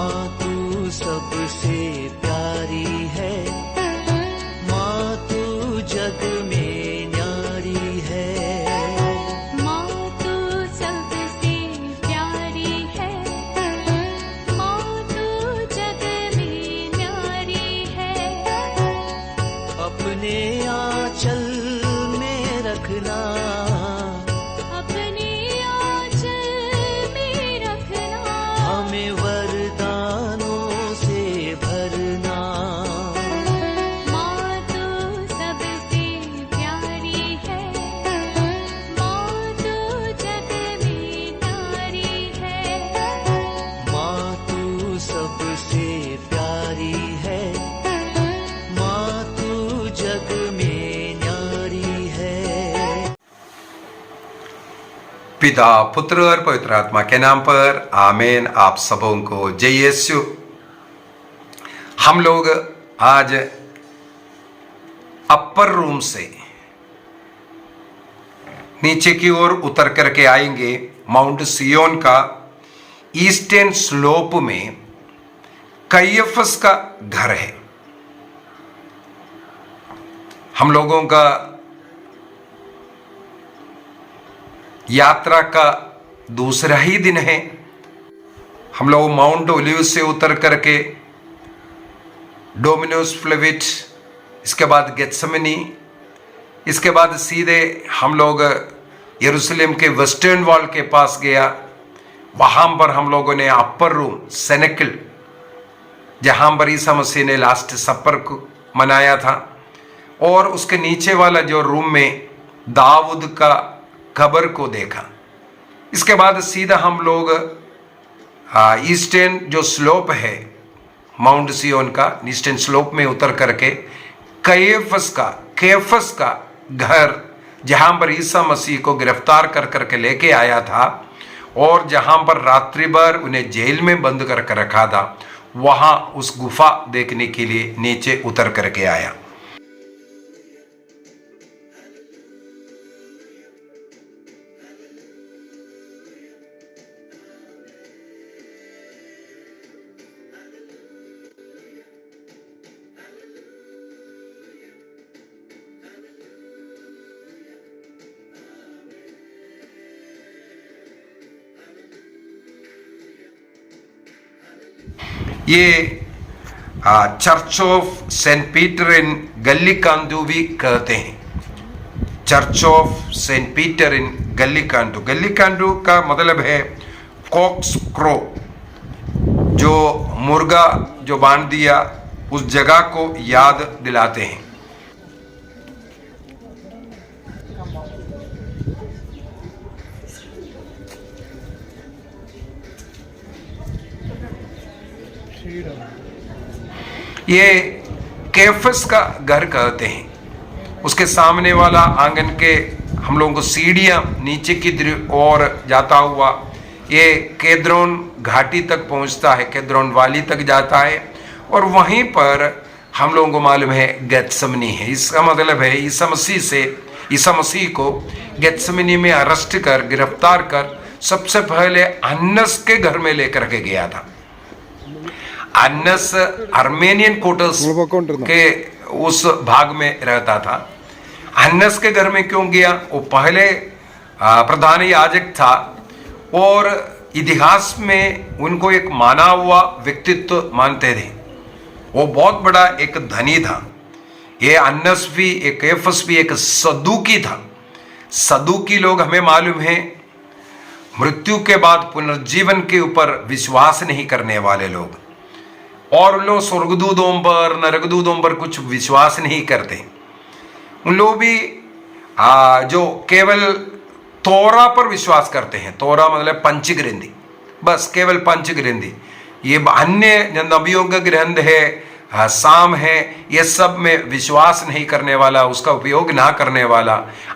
माँ तू सबसे प्यारी है, माँ तू जग में न्यारी है। माँ तू सबसे प्यारी है, माँ तू जग में न्यारी है। अपने आंचल में रखना, अपने आंचल में रखना। हमें वरदानों से भरना। माँ तू सबसे प्यारी है, माँ तू जग में न्यारी है। माँ तू सबसे प्यारी है, माँ तू जग में न्यारी है। पिता, पुत्र और पवित्र आत्मा के नाम पर आमीन। आप सबों को जय यीशु। हम लोग आज अपर रूम से नीचे की ओर उतर करके आएंगे। माउंट सियोन का ईस्टर्न स्लोप में कैयफस का घर है। हम लोगों का यात्रा का दूसरा ही दिन है। हम लोग माउंट ओलिव से उतर करके डोमिनोस फ्लेविट, इसके बाद गेत्सेमनी, इसके बाद सीधे हम लोग यरूशलेम के वेस्टर्न वॉल के पास गया। वहां पर हम लोगों ने अपर रूम सेनेकिल, जहां पर ईसा मसीह ने लास्ट सपर को मनाया था, और उसके नीचे वाला जो रूम में दाऊद का कब्र को देखा। इसके बाद सीधा हम लोग ईस्टर्न जो स्लोप है माउंट सियोन का, ईस्टर्न स्लोप में उतर करके कैयफस का घर, जहां पर ईसा मसीह को गिरफ्तार कर करके लेके आया था और जहां पर रात्रि भर उन्हें जेल में बंद करके रखा था, वहां उस गुफा देखने के लिए नीचे उतर करके आया। ये चर्च ऑफ सेंट पीटर इन गल्लीकांदू भी कहते हैं। चर्च ऑफ सेंट पीटर इन गल्लीकांदू। गल्लीकांदू का मतलब है कॉक्स क्रो, जो मुर्गा जो बांध दिया उस जगह को याद दिलाते हैं। ये कैफस का घर कहते हैं। उसके सामने वाला आंगन के हम लोगों को सीढ़ियां नीचे की ओर जाता हुआ ये केद्रोन घाटी तक पहुंचता है, केद्रोन वाली तक जाता है, और वहीं पर हम लोगों को मालूम है गेत्सेमनी है। इसका मतलब है ईसा मसीह को गेत्सेमनी में अरेस्ट कर, गिरफ्तार कर सबसे पहले अन्नस के घर में लेकर के गया था। अन्नस आर्मेनियन क्वार्टर्स के उस भाग में रहता था। अन्नस के घर में क्यों गया? वो पहले प्रधान याजक था और इतिहास में उनको एक माना हुआ व्यक्तित्व मानते थे। वो बहुत बड़ा एक धनी था। ये अन्नस भी, एक कैफस भी एक सदूकी था। सदूकी लोग हमें मालूम है मृत्यु के बाद पुनर्जीवन के ऊपर विश्वास नहीं करने वाले लोग, और उन लोग स्वर्गदूतों पर, नरकदूतों पर कुछ विश्वास नहीं करते। उन लोग भी जो केवल तोरा पर विश्वास करते हैं। तोरा मतलब पंचग्रंथि, बस केवल पंचग्रंथि। ये अन्य नबियों का ग्रंथ है, साम है, ये सब में विश्वास नहीं करने वाला, उसका उपयोग ना करने वाला,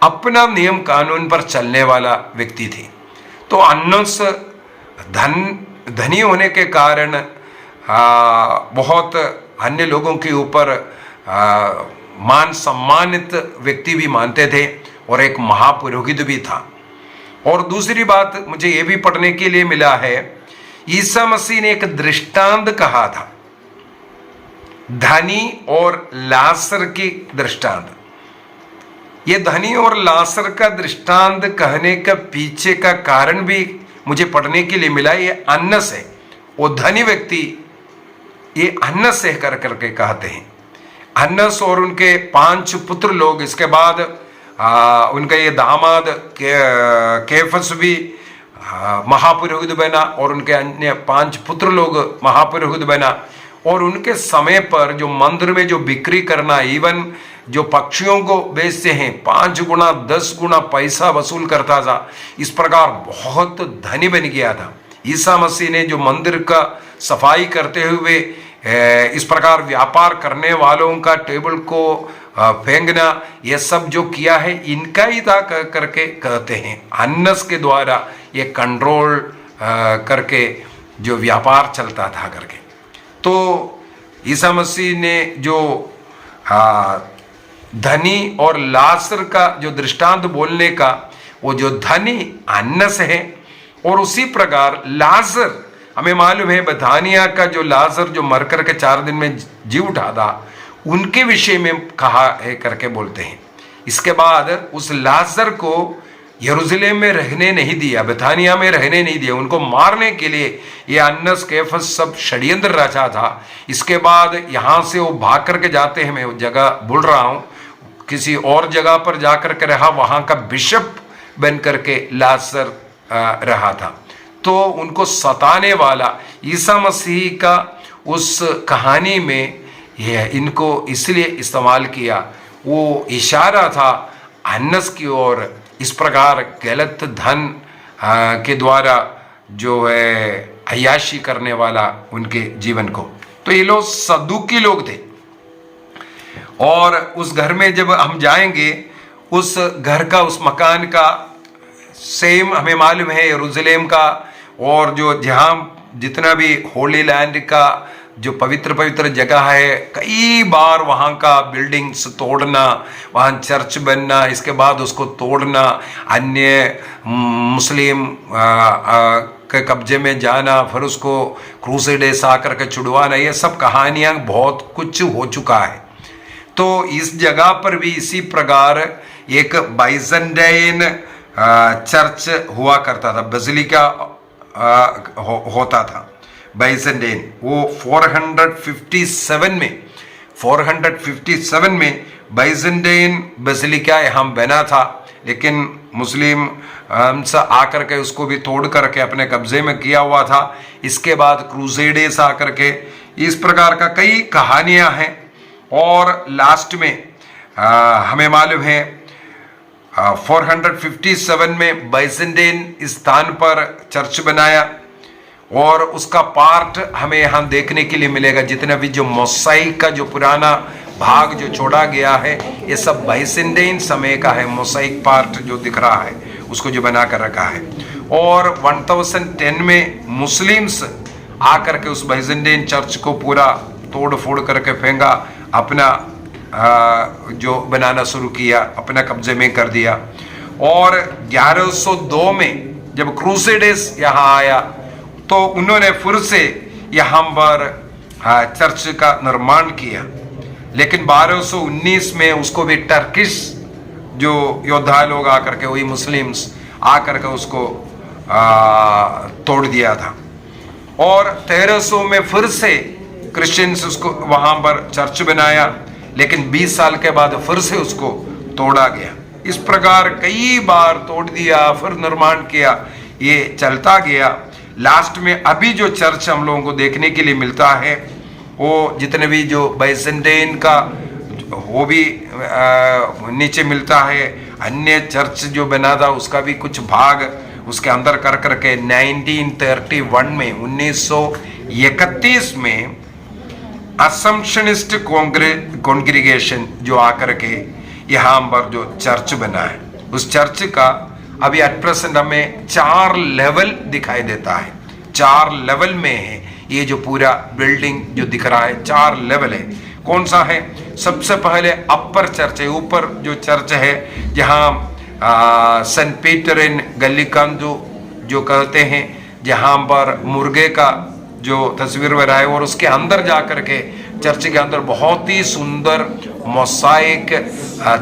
अपना नियम कानून पर चलने वाला व्यक्ति थे। तो अन्नस धनी होने के कारण बहुत अन्य लोगों के ऊपर मान सम्मानित व्यक्ति भी मानते थे और एक महापुरोहित भी था। और दूसरी बात मुझे ये भी पढ़ने के लिए मिला है, ईसा मसीह ने एक दृष्टांत कहा था, धनी और लाजर की दृष्टांत। ये धनी और लाजर का दृष्टांत कहने का पीछे का कारण भी मुझे पढ़ने के लिए मिला। ये अन्न से, वो धनी व्यक्ति ये अन्न से करके कहते हैं। अन्नस और उनके 5 पुत्र लोग, इसके बाद उनका ये दामाद केफस भी महापुरोहित बना और उनके अन्य 5 पुत्र लोग महापुरोहित बना। और उनके समय पर जो मंदिर में जो बिक्री करना, इवन जो पक्षियों को बेचते हैं, 5 गुना 10 गुना पैसा वसूल करता था। इस प्रकार बहुत धनी बन गया था। ईसा मसीह ने जो मंदिर का सफाई करते हुए इस प्रकार व्यापार करने वालों का टेबल को फेंकना, ये सब जो किया है इनका ही था करके कहते हैं। अन्नस के द्वारा ये कंट्रोल करके जो व्यापार चलता था करके। तो ईसा मसीह ने जो धनी और लाजर का जो दृष्टांत बोलने का, वो जो धनी अन्नस है और उसी प्रकार लाजर, हमें मालूम है बेथानिया का जो लाजर जो मर करके 4 दिन में जी उठा था, उनके विषय में कहा है करके बोलते हैं। इसके बाद उस लाजर को यरूशलेम में रहने नहीं दिया, बेथानिया में रहने नहीं दिया, उनको मारने के लिए ये अन्नस केफस सब षड्यंत्र रचा था। इसके बाद यहाँ से वो भाग करके जाते हैं, मैं वो जगह भूल रहा हूँ, किसी और जगह पर जाकर के रहा, वहाँ का बिशप बन करके लाजर रहा था। तो उनको सताने वाला ईसा मसीह का उस कहानी में यह इनको इसलिए इस्तेमाल किया, वो इशारा था अन्नस की ओर, इस प्रकार गलत धन के द्वारा जो है अय्याशी करने वाला उनके जीवन को। तो ये लोग सदूकी लोग थे। और उस घर में जब हम जाएंगे, उस घर का, उस मकान का सेम हमें मालूम है यरूशलेम का, और जो जहाँ जितना भी होली लैंड का जो पवित्र पवित्र जगह है, कई बार वहाँ का बिल्डिंग्स तोड़ना, वहाँ चर्च बनना, इसके बाद उसको तोड़ना, अन्य मुस्लिम के कब्जे में जाना, फिर उसको क्रूसेडर्स आकर के छुड़वाना, ये सब कहानियाँ बहुत कुछ हो चुका है। तो इस जगह पर भी इसी प्रकार एक बाइजेंटाइन चर्च हुआ करता था, बेसिलिका होता था बाइजेंटाइन। वो 457 में बाइजेंटाइन बेसिलिका यहाँ बना था, लेकिन मुस्लिम आकर के उसको भी तोड़ करके अपने कब्जे में किया हुआ था। इसके बाद क्रूसेडर्स आकर के, इस प्रकार का कई कहानियां हैं। और लास्ट में हमें मालूम है 457 में बाइजेंटाइन स्थान पर चर्च बनाया, और उसका पार्ट हमें यहाँ देखने के लिए मिलेगा। जितना भी जो मोसाइक का जो पुराना भाग जो छोड़ा गया है, ये सब बाइजेंटाइन समय का है। मोसाइक पार्ट जो दिख रहा है उसको जो बना कर रखा है। और 1010 में मुस्लिम्स आकर के उस बाइजेंटाइन चर्च को पूरा तोड़ फोड़ करके फेंका, अपना जो बनाना शुरू किया, अपना कब्जे में कर दिया। और 1102 में जब क्रूसेडर्स यहाँ आया, तो उन्होंने फिर से यहाँ पर चर्च का निर्माण किया। लेकिन 1219 में उसको भी टर्किश जो योद्धा लोग आकर के, वही मुस्लिम्स आकर के उसको तोड़ दिया था। और 1300 में फिर से क्रिश्चियंस उसको वहाँ पर चर्च बनाया, लेकिन 20 साल के बाद फिर से उसको तोड़ा गया। इस प्रकार कई बार तोड़ दिया, फिर निर्माण किया, ये चलता गया। लास्ट में अभी जो चर्च हम लोगों को देखने के लिए मिलता है, वो जितने भी जो बाइजेंटाइन का वो भी नीचे मिलता है। अन्य चर्च जो बना था उसका भी कुछ भाग उसके अंदर कर करके 1931 में 1931 में असम्पशनिस्ट कॉन्ग्रीगेशन जो आकर के यहाँ पर जो चर्च बना है, उस चर्च का अभी एट प्रेजेंट हमें 4 लेवल दिखाई देता है। 4 लेवल में है ये जो पूरा बिल्डिंग जो दिख रहा है, 4 लेवल है। कौन सा है? सबसे पहले अपर चर्च है, ऊपर जो चर्च है, जहाँ सेंट पीटर इन गलिकांदो जो कहते हैं, जहाँ पर मुर्गे का जो तस्वीर वगैरह है, और उसके अंदर जा करके चर्च के अंदर बहुत ही सुंदर मोसाइक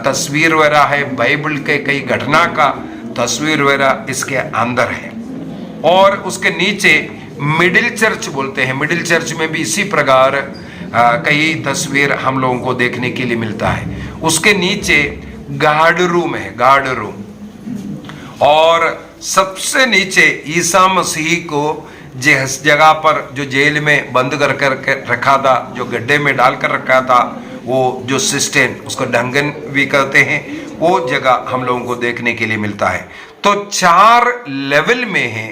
तस्वीर वगैरह है, बाइबल के कई घटना का तस्वीर वगैरह इसके अंदर है। और उसके नीचे मिडिल चर्च बोलते हैं, मिडिल चर्च में भी इसी प्रकार कई तस्वीर हम लोगों को देखने के लिए मिलता है। उसके नीचे गार्ड रूम है, गार्ड रूम, और सबसे नीचे ईसा मसीह को जिस जगह पर जो जेल में बंद कर रखा था, जो गड्ढे में डाल कर रखा था, वो जो सिस्टेन, उसको डंगन भी कहते हैं, वो जगह हम लोगों को देखने के लिए मिलता है। तो 4 लेवल में है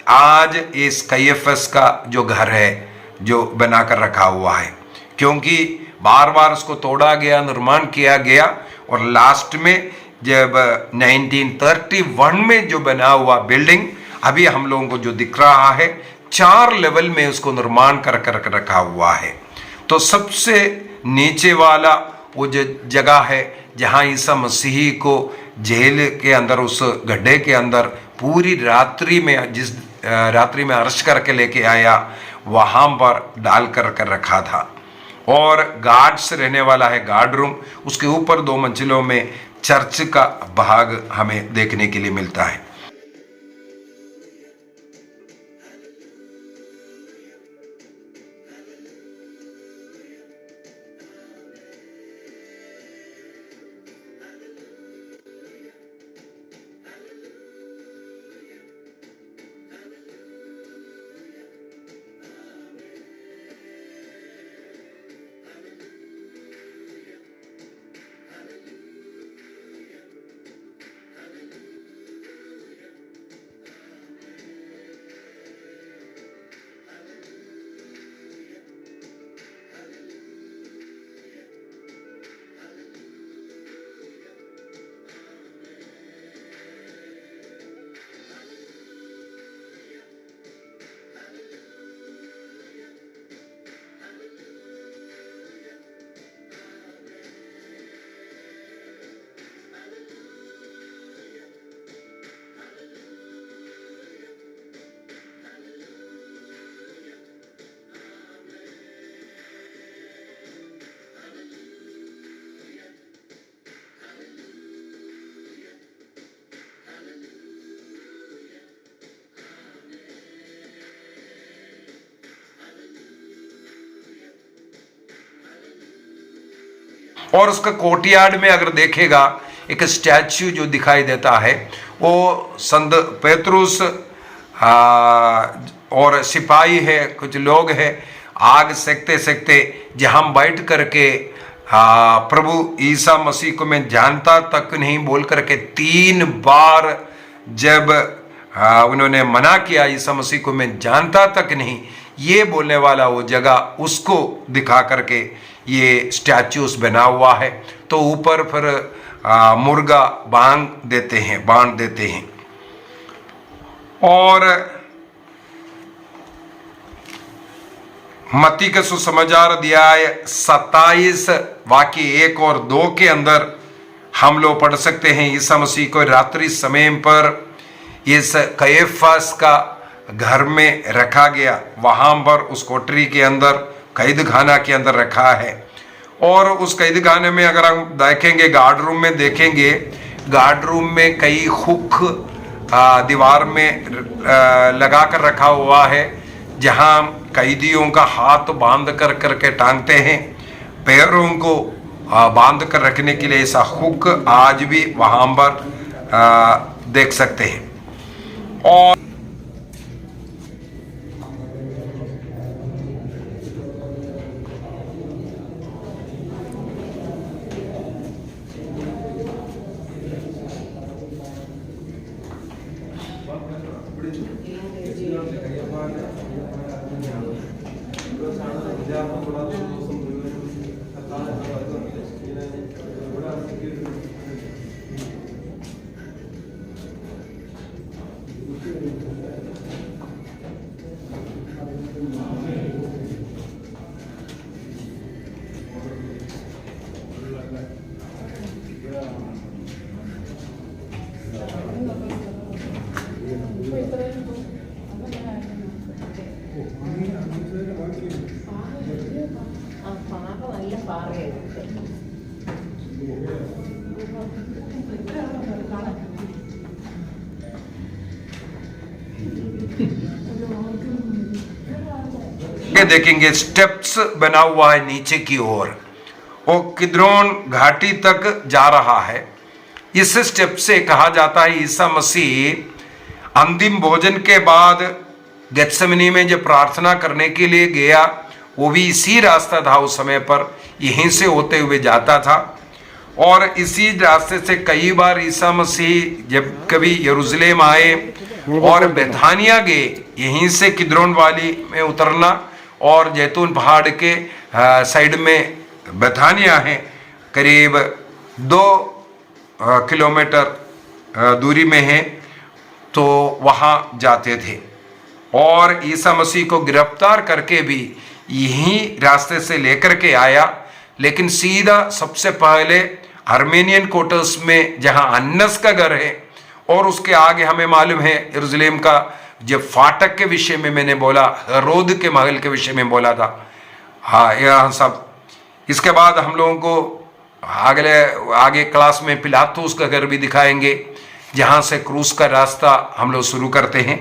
आज इस कैफस का जो घर है, जो बना कर रखा हुआ है, क्योंकि बार बार उसको तोड़ा गया, निर्माण किया गया, और लास्ट में जब 1931 में जो बना हुआ बिल्डिंग अभी हम लोगों को जो दिख रहा है, 4 लेवल में उसको निर्माण कर रखा हुआ है। तो सबसे नीचे वाला वो जो जगह है जहां ईसा मसीह को जेल के अंदर, उस गड्ढे के अंदर पूरी रात्रि में, जिस रात्रि में अर्श करके लेके आया, वहां पर डाल कर रखा था। और गार्ड्स रहने वाला है गार्ड रूम, उसके ऊपर 2 मंजिलों में चर्च का भाग हमें देखने के लिए मिलता है। और उसका कोर्टयार्ड में अगर देखेगा, एक स्टैच्यू जो दिखाई देता है, वो संत पेतरुस और सिपाही है, कुछ लोग हैं, आग सेकते सेकते जहां बैठ करके प्रभु ईसा मसीह को मैं जानता तक नहीं बोल करके 3 बार जब उन्होंने मना किया, ईसा मसीह को मैं जानता तक नहीं, ये बोलने वाला वो जगह, उसको दिखा करके ये स्टैच्यूस बना हुआ है। तो ऊपर फिर मुर्गा बांध देते हैं। और मत्ती के सुसमाचार अध्याय 27 वाक्य 1 और 2 के अंदर हम लोग पढ़ सकते हैं, ईसा मसीह को रात्रि समय पर इस कैफास का घर में रखा गया, वहां पर उस कोठरी के अंदर, कैद खाना के अंदर रखा है। और उस कैद खाने में अगर हम देखेंगे, गार्ड रूम में देखेंगे, गार्ड रूम में कई हुक दीवार में लगा कर रखा हुआ है, जहां कैदियों का हाथ बांध कर करके टांगते हैं, पैरों को बांध कर रखने के लिए ऐसा हुक आज भी वहां पर देख सकते हैं। और ये देखेंगे स्टेप्स बना हुआ है नीचे की ओर, वो किद्रोन घाटी तक जा रहा है। इस स्टेप से कहा जाता है ईसा मसीह अंतिम भोजन के बाद गेत्सेमनी में जब प्रार्थना करने के लिए गया, वो भी इसी रास्ता था उस समय पर, यहीं से होते हुए जाता था। और इसी रास्ते से कई बार ईसा मसीह जब कभी यरूशलेम आए और बेथानिया गए, यहीं से किद्रोन वाली में उतरना, और जैतून पहाड़ के साइड में बेथानिया है, करीब 2 किलोमीटर दूरी में है, तो वहाँ जाते थे। और ईसा मसीह को गिरफ्तार करके भी यही रास्ते से लेकर के आया, लेकिन सीधा सबसे पहले आर्मेनियन क्वार्टर्स में जहाँ अन्नस का घर है, और उसके आगे हमें मालूम है यरूशलेम का जब फाटक के विषय में मैंने बोला, हेरोद के महल के विषय में बोला था। हाँ, यह सब। इसके बाद हम लोगों को आगे क्लास में पिलातुस का घर भी दिखाएंगे, जहाँ से क्रूस का रास्ता हम लोग शुरू करते हैं,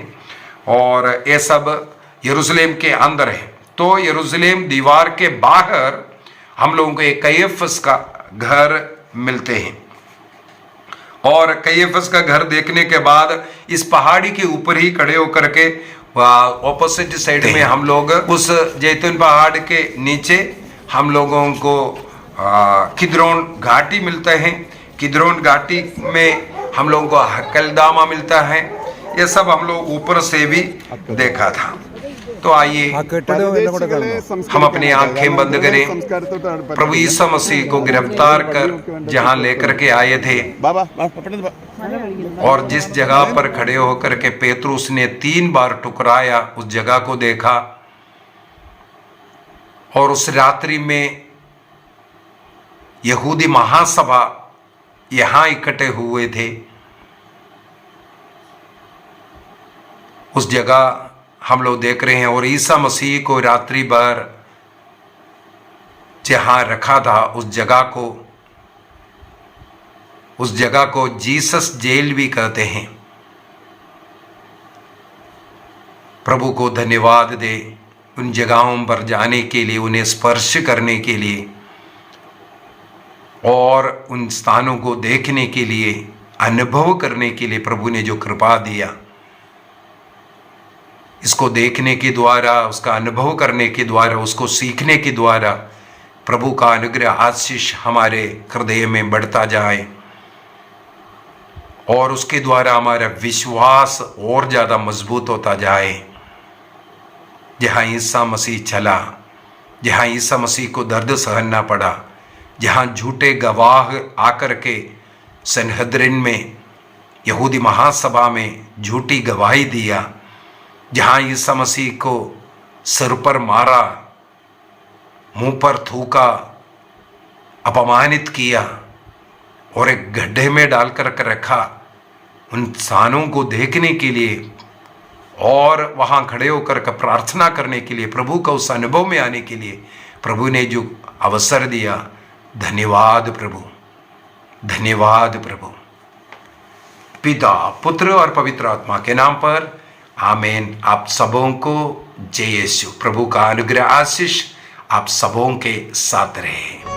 और ये सब यरूशलेम के अंदर है। तो यरूशलेम दीवार के बाहर हम लोगों को एक कैफस का घर मिलते हैं, और कैफस का घर देखने के बाद इस पहाड़ी के ऊपर ही खड़े होकर के ऑपोजिट साइड में हम लोग उस जैतून पहाड़ के नीचे हम लोगों को किद्रोन घाटी मिलते हैं। किद्रोन घाटी में हम लोगों को हकलदामा मिलता है। ये सब हम लोग ऊपर से भी देखा था। तो आइए हम अपनी आंखें बंद करें, प्रभु यीशु मसीह को गिरफ्तार कर जहां लेकर के आए थे, और जिस जगह पर खड़े होकर के पेतरुस ने 3 बार ठुकराया, उस जगह को देखा। और उस रात्रि में यहूदी महासभा यहां इकट्ठे हुए थे। उस जगह हम लोग देख रहे हैं, और ईसा मसीह को रात्रि भर जहां रखा था, उस जगह को जीसस जेल भी कहते हैं। प्रभु को धन्यवाद दे उन जगहों पर जाने के लिए, उन्हें स्पर्श करने के लिए, और उन स्थानों को देखने के लिए, अनुभव करने के लिए प्रभु ने जो कृपा दिया। इसको देखने के द्वारा, उसका अनुभव करने के द्वारा, उसको सीखने के द्वारा प्रभु का अनुग्रह आशीष हमारे हृदय में बढ़ता जाए, और उसके द्वारा हमारा विश्वास और ज़्यादा मजबूत होता जाए। जहाँ ईसा मसीह चला, जहाँ ईसा मसीह को दर्द सहना पड़ा, जहाँ झूठे गवाह आकर के सनहद्रिन में, यहूदी महासभा में झूठी गवाही दिया, जहाँ ईसा मसीह को सिर पर मारा, मुंह पर थूका, अपमानित किया और एक गड्ढे में डालकर रखा, उन स्थानों को देखने के लिए और वहाँ खड़े होकर प्रार्थना करने के लिए, प्रभु का उस अनुभव में आने के लिए प्रभु ने जो अवसर दिया, धन्यवाद प्रभु, धन्यवाद प्रभु। पिता, पुत्र और पवित्र आत्मा के नाम पर आमीन। आप सबों को जय यीशु। प्रभु का अनुग्रह आशीष आप सबों के साथ रहे।